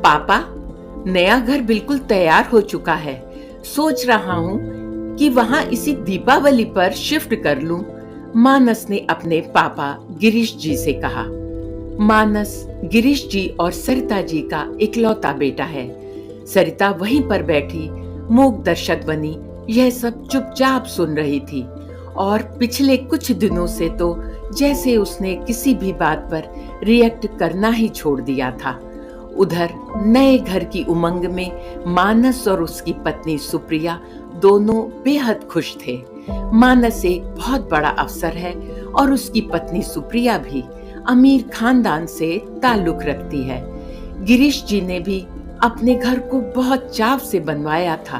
पापा, नया घर बिल्कुल तैयार हो चुका है। सोच रहा हूँ कि वहाँ इसी दीपावली पर शिफ्ट कर लूं। मानस ने अपने पापा गिरीश जी से कहा। मानस गिरीश जी और सरिता जी का इकलौता बेटा है। सरिता वहीं पर बैठी मूक दर्शक बनी यह सब चुपचाप सुन रही थी और पिछले कुछ दिनों से तो जैसे उसने किसी भी बात पर रिएक्ट करना ही छोड़ दिया था। उधर नए घर की उमंग में मानस और उसकी पत्नी सुप्रिया दोनों बेहद खुश थे। मानस एक बहुत बड़ा अफसर है और उसकी पत्नी सुप्रिया भी अमीर खानदान से ताल्लुक रखती है। गिरीश जी ने भी अपने घर को बहुत चाव से बनवाया था।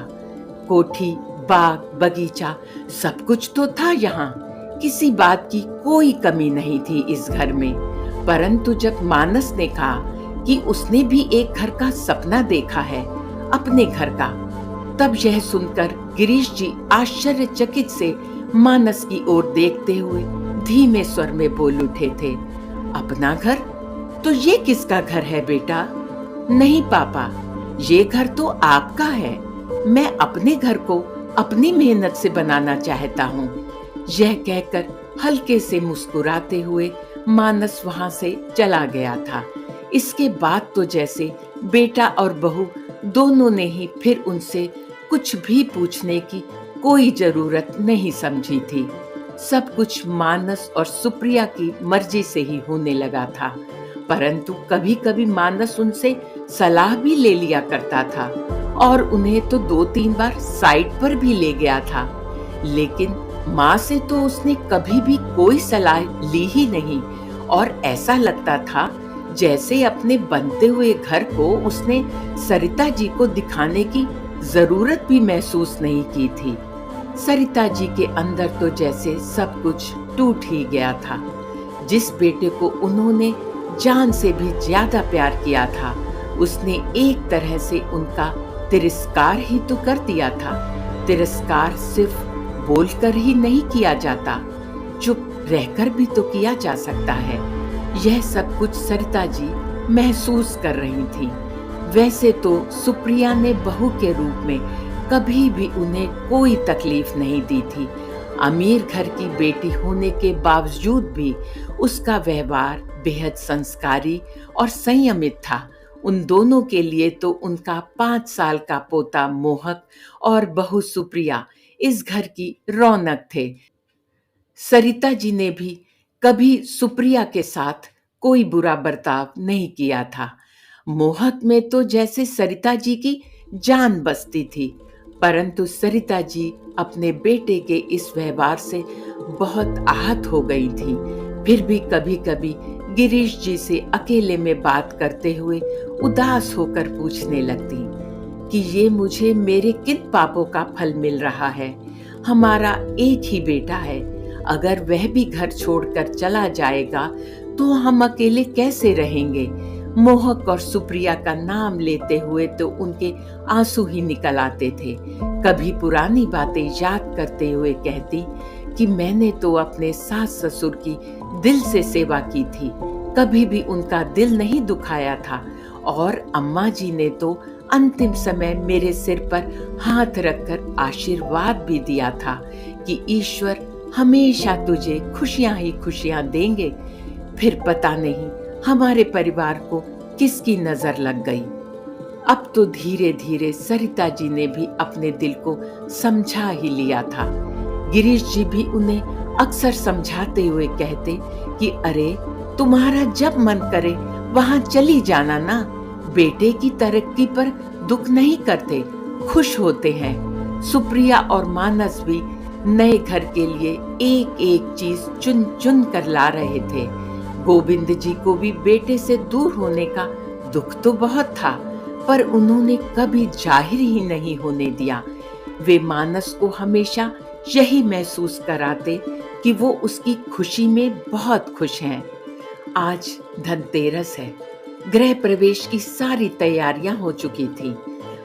कोठी, बाग, बगीचा सब कुछ तो था यहाँ। किसी बात की कोई कमी नहीं थी इस घर में। परंतु जब मानस ने कहा कि उसने भी एक घर का सपना देखा है, अपने घर का, तब यह सुनकर गिरीश जी आश्चर्यचकित से मानस की ओर देखते हुए धीमे स्वर में बोल उठे थे। अपना घर? तो ये किसका घर है बेटा? नहीं पापा, ये घर तो आपका है। मैं अपने घर को अपनी मेहनत से बनाना चाहता हूँ। यह कहकर हल्के से मुस्कुराते हुए मानस वहां से चला गया था। इसके बाद तो जैसे बेटा और बहू दोनों ने ही फिर उनसे कुछ भी पूछने की कोई जरूरत नहीं समझी थी। सब कुछ मानस और सुप्रिया की मर्जी से ही होने लगा था। परंतु कभी कभी मानस उनसे सलाह भी ले लिया करता था और उन्हें तो 2-3 बार साइट पर भी ले गया था। लेकिन माँ से तो उसने कभी भी कोई सलाह ली ही नहीं और ऐसा लगता था जैसे अपने बनते हुए घर को उसने सरिता जी को दिखाने की जरूरत भी महसूस नहीं की थी। सरिता जी के अंदर तो जैसे सब कुछ टूट ही गया था। जिस बेटे को उन्होंने जान से भी ज्यादा प्यार किया था, उसने एक तरह से उनका तिरस्कार ही तो कर दिया था। तिरस्कार सिर्फ बोलकर ही नहीं किया जाता, चुप रहकर भी तो किया जा सकता है। यह सब कुछ सरिता जी महसूस कर रही थी। वैसे तो सुप्रिया ने बहू के रूप में कभी भी उन्हें कोई तकलीफ नहीं दी थी। अमीर घर की बेटी होने के बावजूद भी उसका व्यवहार बेहद संस्कारी और संयमित था। उन दोनों के लिए तो उनका 5 साल का पोता मोहक और बहू सुप्रिया इस घर की रौनक थे। सरिता जी ने भी कभी सुप्रिया के साथ कोई बुरा बर्ताव नहीं किया था। मोहक में तो जैसे सरिता जी की जान बसती थी। परंतु सरिता जी अपने बेटे के इस व्यवहार से बहुत आहत हो गई थी। फिर भी कभी कभी गिरीश जी से अकेले में बात करते हुए उदास होकर पूछने लगती कि ये मुझे मेरे किन पापों का फल मिल रहा है। हमारा एक ही बेटा है, अगर वह भी घर छोड़कर चला जाएगा तो हम अकेले कैसे रहेंगे। मोहक और सुप्रिया का नाम लेते हुए तो उनके आंसू ही निकल आते थे। कभी पुरानी बातें याद करते हुए कहती कि मैंने तो अपने सास ससुर की दिल से सेवा की थी, कभी भी उनका दिल नहीं दुखाया था। और अम्मा जी ने तो अंतिम समय मेरे सिर पर हाथ रखकर आशीर्वाद भी दिया था कि ईश्वर हमेशा तुझे खुशियां ही खुशियां देंगे। फिर पता नहीं हमारे परिवार को किसकी नजर लग गई। अब तो धीरे धीरे सरिता जी ने भी अपने दिल को समझा ही लिया था। गिरीश जी भी उन्हें अक्सर समझाते हुए कहते कि अरे तुम्हारा जब मन करे वहां चली जाना ना, बेटे की तरक्की पर दुख नहीं करते, खुश होते हैं। सुप्रिया और मानस भी नए घर के लिए एक एक चीज चुन चुन कर ला रहे थे। गोविंद जी को भी बेटे से दूर होने का दुख तो बहुत था, पर उन्होंने कभी जाहिर ही नहीं होने दिया। वे मानस को हमेशा यही महसूस कराते कि वो उसकी खुशी में बहुत खुश हैं। आज धनतेरस है। गृह प्रवेश की सारी तैयारियां हो चुकी थी।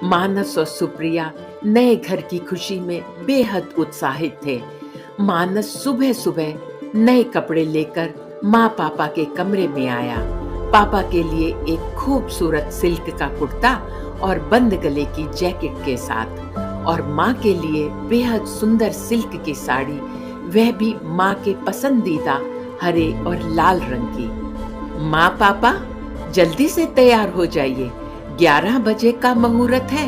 मानस और सुप्रिया नए घर की खुशी में बेहद उत्साहित थे। मानस सुबह सुबह नए कपड़े लेकर माँ पापा के कमरे में आया। पापा के लिए एक खूबसूरत सिल्क का कुर्ता और बंद गले की जैकेट के साथ, और माँ के लिए बेहद सुंदर सिल्क की साड़ी, वह भी माँ के पसंदीदा हरे और लाल रंग की। माँ पापा, जल्दी से तैयार हो जाइए, 11 बजे का मुहूर्त है।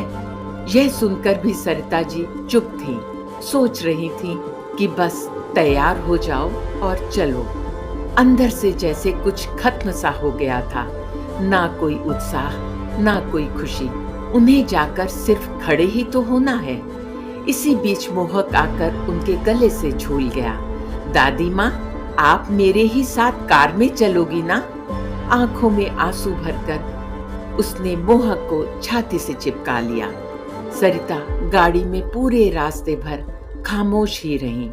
यह सुनकर भी सरिता जी चुप थी, सोच रही थी कि बस तैयार हो जाओ और चलो। अंदर से जैसे कुछ खत्म सा हो गया था, ना कोई उत्साह, ना कोई खुशी। उन्हें जाकर सिर्फ खड़े ही तो होना है। इसी बीच मोहक आकर उनके गले से झूल गया। दादी माँ, आप मेरे ही साथ कार में चलोगी ना? आंखों में आंसू भरकर उसने मोहक को छाती से चिपका लिया। सरिता गाड़ी में पूरे रास्ते भर खामोश ही रही।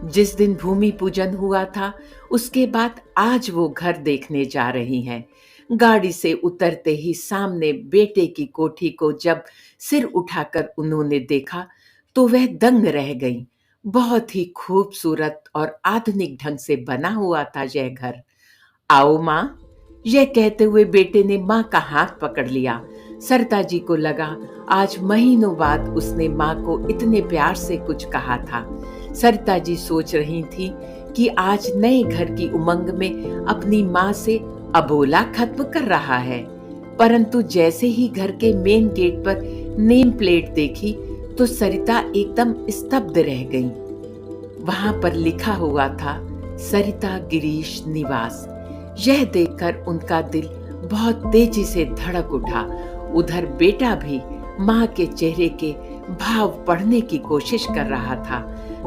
जिस दिन भूमि पूजन हुआ था, उसके बाद आज वो घर देखने जा रही हैं। गाड़ी से उतरते ही सामने बेटे की कोठी को जब सिर उठाकर उन्होंने देखा तो वह दंग रह गई। बहुत ही खूबसूरत और आधुनिक ढंग से बना हुआ था यह घर। आओ माँ, यह कहते हुए बेटे ने माँ का हाथ पकड़ लिया। सरिता जी को लगा आज महीनों बाद उसने माँ को इतने प्यार से कुछ कहा था। सरिता जी सोच रही थी कि आज नए घर की उमंग में अपनी माँ से अबोला खत्म कर रहा है, परंतु जैसे ही घर के मेन गेट पर नेम प्लेट देखी तो सरिता एकदम स्तब्ध रह गई। वहां पर लिखा हुआ था सरिता गिरीश निवास। यह देखकर उनका दिल बहुत तेजी से धड़क उठा। उधर बेटा भी माँ के चेहरे के भाव पढ़ने की कोशिश कर रहा था।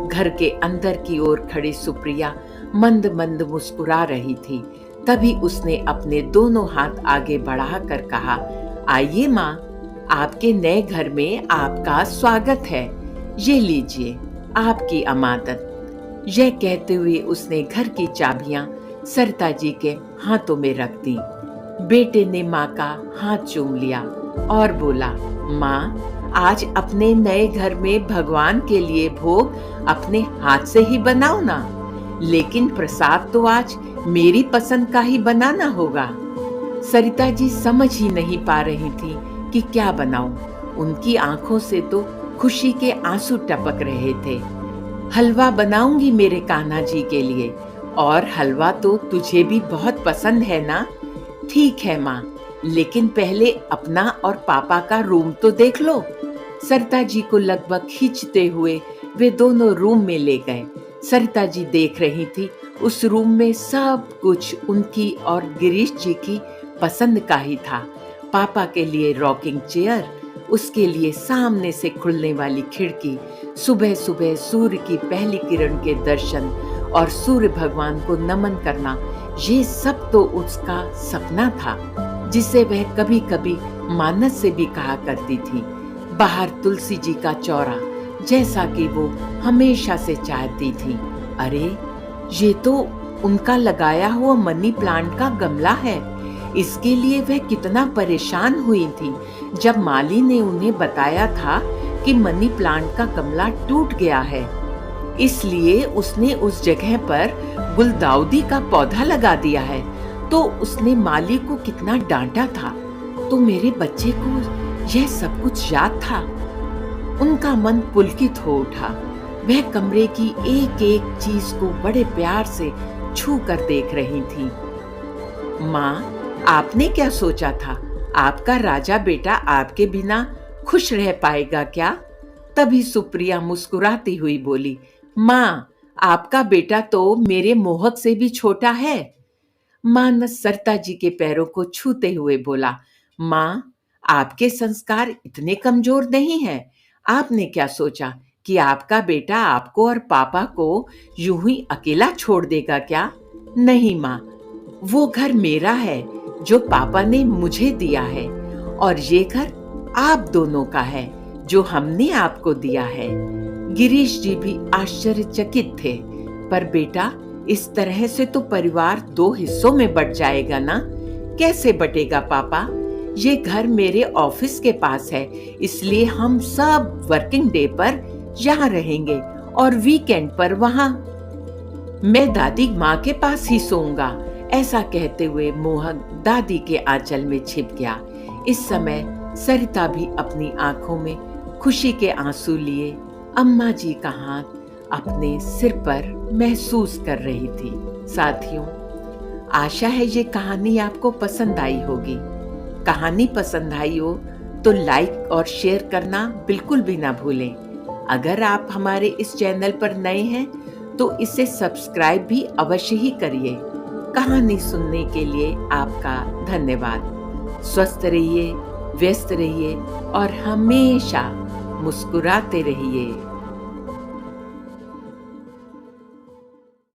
घर के अंदर की ओर खड़ी सुप्रिया मंद मंद मुस्कुरा रही थी। तभी उसने अपने दोनों हाथ आगे बढ़ाकर कहा, आइए माँ, आपके नए घर में आपका स्वागत है। ये लीजिए आपकी अमानत। यह कहते हुए उसने घर की चाबियां सरिता जी के हाथों में रख दी। बेटे ने माँ का हाथ चूम लिया और बोला, माँ, आज अपने नए घर में भगवान के लिए भोग अपने हाथ से ही बनाओ ना, लेकिन प्रसाद तो आज मेरी पसंद का ही बनाना होगा। सरिता जी समझ ही नहीं पा रही थी कि क्या बनाऊं। उनकी आंखों से तो खुशी के आंसू टपक रहे थे। हलवा बनाऊंगी मेरे कान्हा जी के लिए, और हलवा तो तुझे भी बहुत पसंद है ना? ठीक है माँ, लेकिन पहले अपना और पापा का रूम तो देख लो। सरिता जी को लगभग खींचते हुए वे दोनों रूम में ले गए। सरिता जी देख रही थी उस रूम में सब कुछ उनकी और गिरीश जी की पसंद का ही था। पापा के लिए रॉकिंग चेयर, उसके लिए सामने से खुलने वाली खिड़की, सुबह सुबह सूर्य की पहली किरण के दर्शन और सूर्य भगवान को नमन करना, ये सब तो उसका सपना था, जिसे वह कभी कभी मानस से भी कहा करती थी। बाहर तुलसी जी का चौरा, जैसा कि वो हमेशा से चाहती थी। अरे, ये तो उनका लगाया हुआ मनी प्लांट का गमला है। इसके लिए वह कितना परेशान हुई थी जब माली ने उन्हें बताया था कि मनी प्लांट का गमला टूट गया है। इसलिए उसने उस जगह पर गुलदाउदी का पौधा लगा दिया है। तो उसने माली को कितना डांटा था। तो मेरे बच्चे को यह सब कुछ याद था। उनका मन पुलकित हो उठा। वह कमरे की एक एक चीज को बड़े प्यार से छू कर देख रही थी। माँ, आपने क्या सोचा था? आपका राजा बेटा आपके बिना खुश रह पाएगा क्या? तभी सुप्रिया मुस्कुराती हुई बोली, माँ, आपका बेटा तो मेरे मोहक से भी छोटा है। मानस सरिता जी के पैरों को छूते हुए बोला, माँ, आपके संस्कार इतने कमजोर नहीं हैं। आपने क्या सोचा कि आपका बेटा आपको और पापा को यूं ही अकेला छोड़ देगा क्या? नहीं माँ, वो घर मेरा है जो पापा ने मुझे दिया है, और ये घर आप दोनों का है जो हमने आपको दिया है। गिरीश जी भी आश्चर्यचकित थे। पर बेटा, इस तरह से तो परिवार 2 हिस्सों में बट जाएगा ना? कैसे बटेगा पापा? ये घर मेरे ऑफिस के पास है, इसलिए हम सब वर्किंग डे पर यहाँ रहेंगे और वीकेंड पर वहाँ। मैं दादी माँ के पास ही सोऊंगा। ऐसा कहते हुए मोहन दादी के आंचल में छिप गया। इस समय सरिता भी अपनी आंखों में खुशी के आंसू लिए अम्मा जी का हाथ अपने सिर पर महसूस कर रही थी। साथियों, आशा है ये कहानी आपको पसंद आई होगी। कहानी पसंद आई हो तो लाइक और शेयर करना बिल्कुल भी ना भूलें। अगर आप हमारे इस चैनल पर नए हैं तो इसे सब्सक्राइब भी अवश्य ही करिए। कहानी सुनने के लिए आपका धन्यवाद। स्वस्थ रहिए, व्यस्त रहिए और हमेशा मुस्कुराते रहिए।